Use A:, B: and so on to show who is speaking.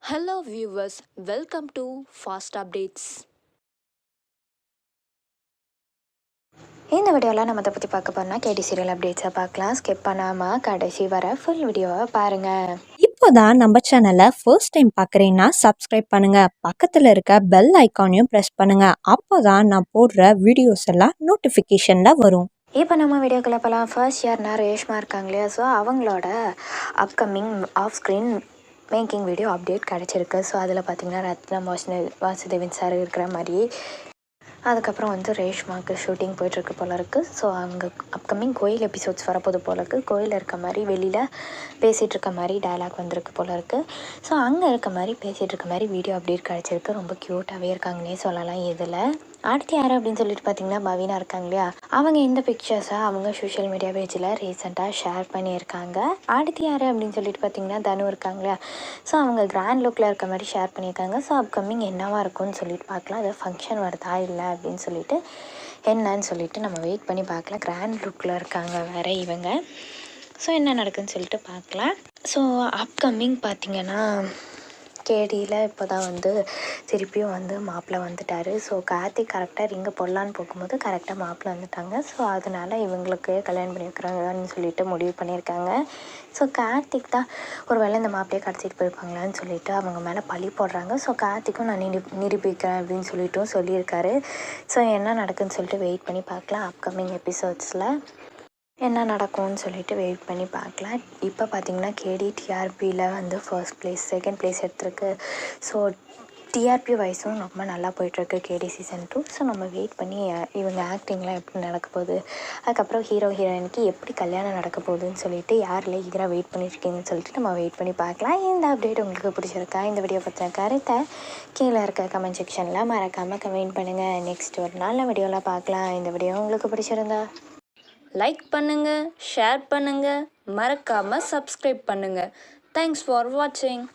A: Hello viewers, welcome to Fast Updates.
B: இந்த வீடியோவில் நம்ம அதை பற்றி பார்க்க போனால் கேடி சீரியல் அப்டேட்ஸை பார்க்கலாம். ஸ்கிப் பண்ணாமல் கடைசி வர ஃபுல் வீடியோவை பாருங்கள்.
C: இப்போதான் நம்ம சேனலை ஃபர்ஸ்ட் டைம் பார்க்குறீங்கன்னா சப்ஸ்கிரைப் பண்ணுங்கள், பக்கத்தில் இருக்க பெல் ஐக்கானையும் ப்ரெஸ் பண்ணுங்கள். அப்போ தான் நான் போடுற வீடியோஸ் எல்லாம் நோட்டிஃபிகேஷனில் வரும்.
B: இப்போ நம்ம வீடியோக்குள்ளே போகலாம். ஃபர்ஸ்ட் யார்னா ரேஷ்மா இருக்காங்க இல்லையா, ஸோ அவங்களோட upcoming off screen making video update கிடச்சிருக்கு. ஸோ அதில் பார்த்தீங்கன்னா ரத்னம் வாசுதேவன் சார் இருக்கிற மாதிரி, அதுக்கப்புறம் ரேஷ்மாவுக்கு ஷூட்டிங் போயிட்டுருக்கு போல இருக்குது. ஸோ அங்கே அப்கமிங் கோயில் எபிசோட்ஸ் வரப்போது போல இருக்குது. கோயில் இருக்க மாதிரி வெளியில் பேசிகிட்டு இருக்க மாதிரி டயலாக் வந்திருக்கு போல இருக்குது. ஸோ அங்கே இருக்க மாதிரி பேசிகிட்டு இருக்க மாதிரி வீடியோ அப்டேட் கிடச்சிருக்கு. ரொம்ப க்யூட்டாகவே இருக்காங்கன்னே சொல்லலாம். இதில் அடுத்து யார் அப்படின்னு சொல்லிட்டு பார்த்தீங்கன்னா பவீனா இருக்காங்க இல்லையா, அவங்க இந்த பிக்சர்ஸை அவங்க சோஷியல் மீடியா பேஜில் ரீசெண்டாக ஷேர் பண்ணியிருக்காங்க. அடுத்து யார் அப்படின்னு சொல்லிட்டு பார்த்தீங்கன்னா தனு இருக்காங்க இல்லையா, ஸோ அவங்க கிராண்ட் லுக்கில் இருக்க மாதிரி ஷேர் பண்ணியிருக்காங்க. ஸோ அப்கமிங் என்னவா இருக்கும்னு சொல்லிட்டு பார்க்கலாம். அது ஃபங்க்ஷன் வருதா இல்லை அப்படின்னு சொல்லிட்டு என்னன்னு சொல்லிட்டு நம்ம வெயிட் பண்ணி பார்க்கலாம். கிராண்ட் லுக்கில் இருக்காங்க வேறு இவங்க. ஸோ என்ன நடக்குதுன்னு சொல்லிட்டு பார்க்கலாம். ஸோ அப்கமிங் பார்த்திங்கன்னா கேடியில் இப்போ தான் திருப்பியும் மாப்பிள்ளை வந்துட்டார். ஸோ கார்த்திக் கரெக்டாக ரிங்கை போடலான்னு போகும்போது கரெக்டாக மாப்பிள்ளை வந்துட்டாங்க. ஸோ அதனால் இவங்களுக்கு கல்யாணம் பண்ணி வைக்கிறாங்கன்னு சொல்லிட்டு முடிவு பண்ணியிருக்காங்க. ஸோ கார்த்திக் தான் ஒரு வேளை இந்த மாப்பிள்ளையை கடத்திட்டு போயிருப்பாங்களான்னு சொல்லிட்டு அவங்க மேலே பழி போடுறாங்க. ஸோ கார்த்திக்கும் நான் நிரூபிக்கிறேன் அப்படின்னு சொல்லியிருக்காரு. ஸோ என்ன நடக்குதுன்னு சொல்லிட்டு வெயிட் பண்ணி பார்க்கலாம். அப்கமிங் எபிசோட்ஸில் என்ன நடக்கும்னு சொல்லிட்டு வெயிட் பண்ணி பார்க்கலாம். இப்போ பார்த்திங்கன்னா கேடி டிஆர்பியில் ஃபர்ஸ்ட் ப்ளேஸ், செகண்ட் ப்ளேஸ் எடுத்திருக்கு. ஸோ டிஆர்பி வைஸும் ரொம்ப நல்லா போயிட்டுருக்கு கேடி சீசன் 2. ஸோ நம்ம வெயிட் பண்ணி இவங்க ஆக்டிங்லாம் எப்படி நடக்க போகுது, அதுக்கப்புறம் ஹீரோயினுக்கு எப்படி கல்யாணம் நடக்க போகுதுன்னு சொல்லிட்டு யாரில் ஈகராக வெயிட் பண்ணியிருக்கீங்கன்னு சொல்லிட்டு நம்ம வெயிட் பண்ணி பார்க்கலாம். இந்த அப்டேட் உங்களுக்கு பிடிச்சிருக்கா? இந்த வீடியோ பற்றின கருத்தை கீழே இருக்க கமெண்ட் செக்ஷனில் மறக்காமல் கமெண்ட் பண்ணுங்கள். நெக்ஸ்ட் ஒரு நல்ல வீடியோவில் பார்க்கலாம். இந்த வீடியோ உங்களுக்கு பிடிச்சிருந்தா
A: லைக் பண்ணுங்கள், ஷேர் பண்ணுங்கள், மறக்காமல் சப்ஸ்கிரைப் பண்ணுங்கள். தேங்க்ஸ் ஃபார் வாட்சிங்.